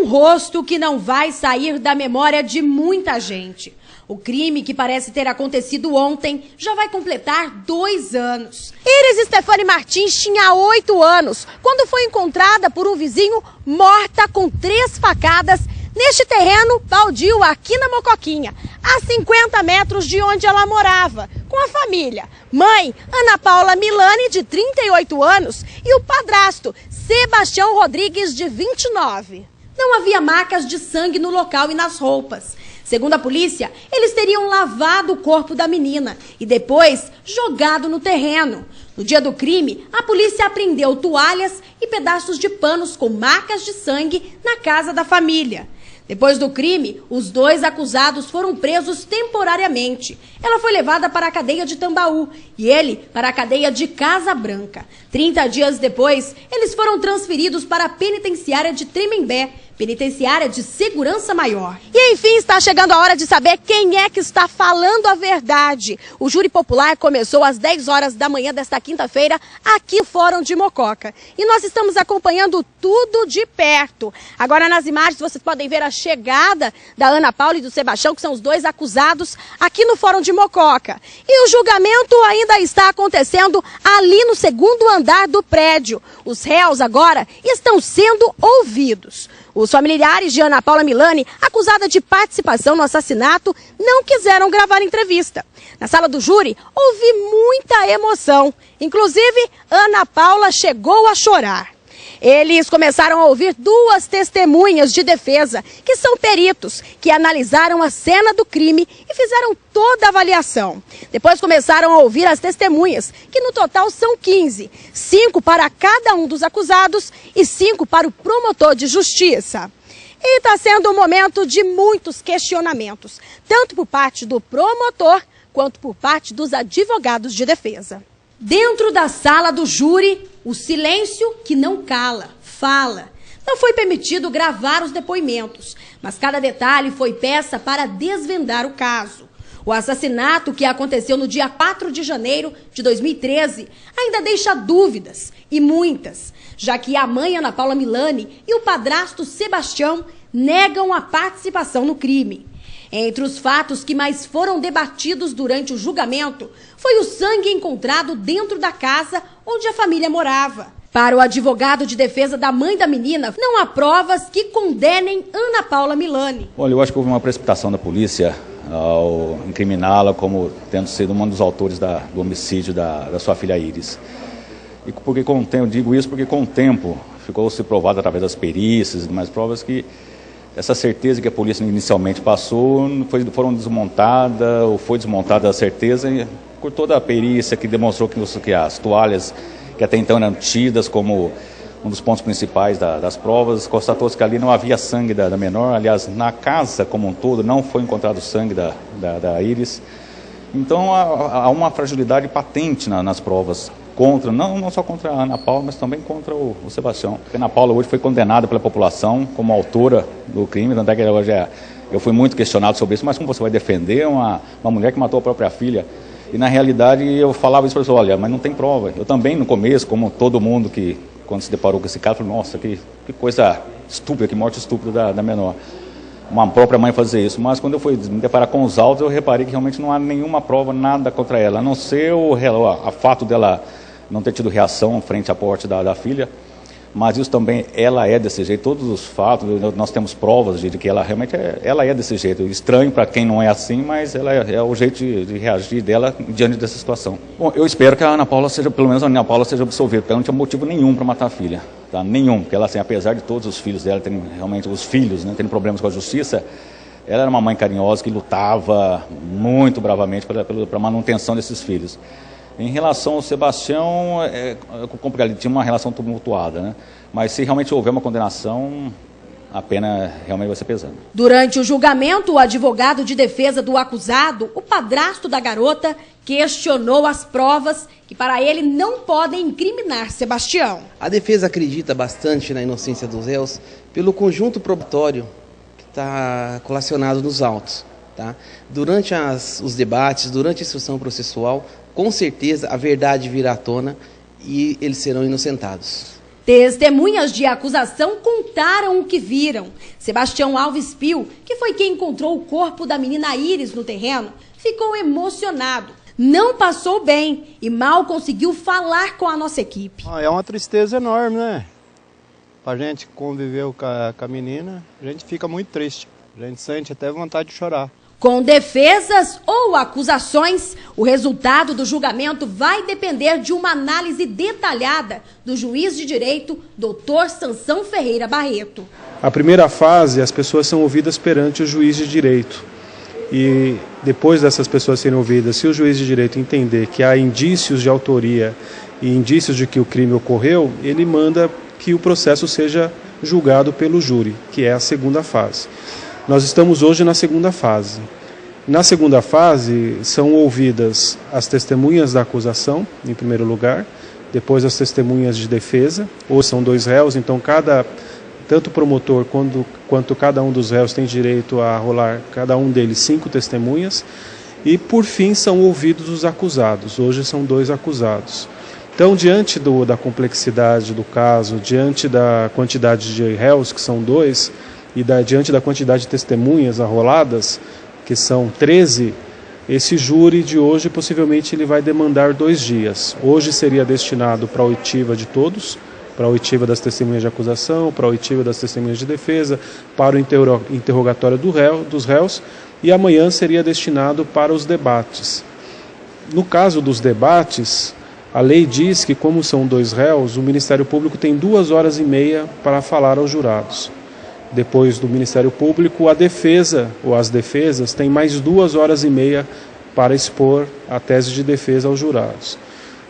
rosto que não vai sair da memória de muita gente. O crime, que parece ter acontecido ontem, já vai completar 2 anos. Iris Stefani Martins tinha 8 anos, quando foi encontrada por um vizinho morta com 3 facadas neste terreno baldio aqui na Mocoquinha, a 50 metros de onde ela morava, com a família. Mãe, Ana Paula Milani, de 38 anos, e o padrasto, Sebastião Rodrigues, de 29. Não havia marcas de sangue no local e nas roupas. Segundo a polícia, eles teriam lavado o corpo da menina e depois jogado no terreno. No dia do crime, a polícia apreendeu toalhas e pedaços de panos com marcas de sangue na casa da família. Depois do crime, os 2 acusados foram presos temporariamente. Ela foi levada para a cadeia de Tambaú e ele para a cadeia de Casa Branca. 30 dias depois, eles foram transferidos para a penitenciária de Tremembé, penitenciária de segurança maior. E enfim, está chegando a hora de saber quem é que está falando a verdade. O júri popular começou às 10 horas da manhã desta quinta-feira aqui no Fórum de Mococa. E nós estamos acompanhando tudo de perto. Agora nas imagens vocês podem ver a chegada da Ana Paula e do Sebastião, que são os 2 acusados aqui no Fórum de Mococa. E o julgamento ainda está acontecendo ali no 2º andar do prédio. Os réus agora estão sendo ouvidos. Os familiares de Ana Paula Milani, acusada de participação no assassinato, não quiseram gravar entrevista. Na sala do júri, houve muita emoção. Inclusive, Ana Paula chegou a chorar. Eles começaram a ouvir 2 testemunhas de defesa, que são peritos, que analisaram a cena do crime e fizeram toda a avaliação. Depois começaram a ouvir as testemunhas, que no total são 15, 5 para cada um dos acusados e 5 para o promotor de justiça. E está sendo um momento de muitos questionamentos, tanto por parte do promotor quanto por parte dos advogados de defesa. Dentro da sala do júri, o silêncio que não cala, fala. Não foi permitido gravar os depoimentos, mas cada detalhe foi peça para desvendar o caso. O assassinato, que aconteceu no dia 4 de janeiro de 2013, ainda deixa dúvidas, e muitas, já que a mãe Ana Paula Milani e o padrasto Sebastião negam a participação no crime. Entre os fatos que mais foram debatidos durante o julgamento foi o sangue encontrado dentro da casa onde a família morava. Para o advogado de defesa da mãe da menina, não há provas que condenem Ana Paula Milani. Olha, eu acho que houve uma precipitação da polícia ao incriminá-la como tendo sido um dos autores do homicídio da sua filha Iris. E porque com o tempo, digo isso porque com o tempo ficou-se provado através das perícias e demais provas que essa certeza que a polícia inicialmente passou foram desmontada, ou foi desmontada a certeza por toda a perícia que demonstrou que as toalhas que até então eram tidas como um dos pontos principais das provas, constatou-se que ali não havia sangue da menor. Aliás, na casa como um todo não foi encontrado sangue da Iris. Então há uma fragilidade patente nas provas. Não só contra a Ana Paula, mas também contra o Sebastião. A Ana Paula hoje foi condenada pela população como autora do crime, tanto é que hoje eu fui muito questionado sobre isso, mas como você vai defender uma mulher que matou a própria filha? E na realidade eu falava isso para pessoas, olha, mas não tem prova. Eu também no começo, como todo mundo que quando se deparou com esse caso, falou, nossa, que coisa estúpida, que morte estúpida da menor. Uma própria mãe fazer isso, mas quando eu fui me deparar com os autos, eu reparei que realmente não há nenhuma prova, nada contra ela, a não ser o fato dela não ter tido reação frente à morte da filha, mas isso também, ela é desse jeito, todos os fatos, nós temos provas de que ela realmente ela é desse jeito, estranho para quem não é assim, mas ela é o jeito de reagir dela diante dessa situação. Bom, eu espero que a Ana Paula pelo menos a Ana Paula seja absolvida, porque ela não tinha motivo nenhum para matar a filha, tá? Nenhum, porque ela, assim, apesar de todos os filhos dela terem, realmente os filhos, né, terem problemas com a justiça, ela era uma mãe carinhosa que lutava muito bravamente para a manutenção desses filhos. Em relação ao Sebastião, ele tinha uma relação tumultuada, né? Mas se realmente houver uma condenação, a pena realmente vai ser pesada. Durante o julgamento, o advogado de defesa do acusado, o padrasto da garota, questionou as provas que para ele não podem incriminar Sebastião. A defesa acredita bastante na inocência dos réus pelo conjunto probatório que está colacionado nos autos. Tá? Durante os debates, durante a instrução processual, com certeza a verdade virá à tona e eles serão inocentados. Testemunhas de acusação contaram o que viram. Sebastião Alves Pio, que foi quem encontrou o corpo da menina Iris no terreno, ficou emocionado. Não passou bem e mal conseguiu falar com a nossa equipe. É uma tristeza enorme, né? Pra gente conviver com a menina, a gente fica muito triste. A gente sente até vontade de chorar. Com defesas ou acusações, o resultado do julgamento vai depender de uma análise detalhada do juiz de direito, Dr. Sansão Ferreira Barreto. A primeira fase, as pessoas são ouvidas perante o juiz de direito. E depois dessas pessoas serem ouvidas, se o juiz de direito entender que há indícios de autoria e indícios de que o crime ocorreu, ele manda que o processo seja julgado pelo júri, que é a segunda fase. Nós estamos hoje na segunda fase. Na segunda fase, são ouvidas as testemunhas da acusação, em primeiro lugar, depois as testemunhas de defesa, ou são dois réus, então tanto o promotor quanto cada um dos réus tem direito a rolar, cada um deles, 5 testemunhas, e por fim são ouvidos os acusados, hoje são 2 acusados. Então, diante da complexidade do caso, diante da quantidade de réus, que são 2, e diante da quantidade de testemunhas arroladas, que são 13, esse júri de hoje possivelmente ele vai demandar 2 dias. Hoje seria destinado para a oitiva de todos, para a oitiva das testemunhas de acusação, para a oitiva das testemunhas de defesa, para o interrogatório dos réus, e amanhã seria destinado para os debates. No caso dos debates, a lei diz que, como são 2 réus, o Ministério Público tem 2 horas e meia para falar aos jurados. Depois do Ministério Público, a defesa ou as defesas têm mais 2 horas e meia para expor a tese de defesa aos jurados.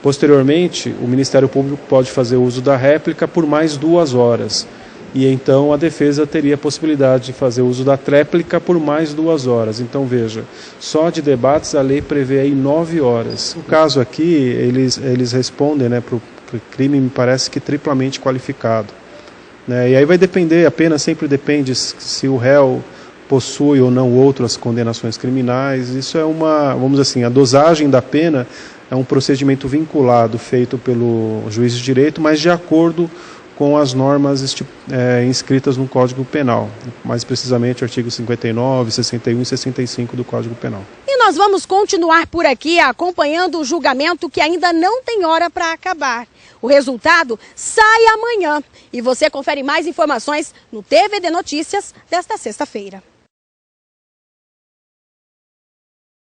Posteriormente, o Ministério Público pode fazer uso da réplica por mais 2 horas. E então a defesa teria a possibilidade de fazer uso da tréplica por mais 2 horas. Então veja, só de debates a lei prevê aí 9 horas. No caso aqui, eles respondem, né, para o crime, me parece que triplamente qualificado. E aí vai depender, a pena sempre depende se o réu possui ou não outras condenações criminais. Isso é vamos dizer assim, a dosagem da pena é um procedimento vinculado, feito pelo juiz de direito, mas de acordo com as normas inscritas no Código Penal, mais precisamente artigos 59, 61 e 65 do Código Penal. E nós vamos continuar por aqui acompanhando o julgamento que ainda não tem hora para acabar. O resultado sai amanhã e você confere mais informações no TVD Notícias desta sexta-feira.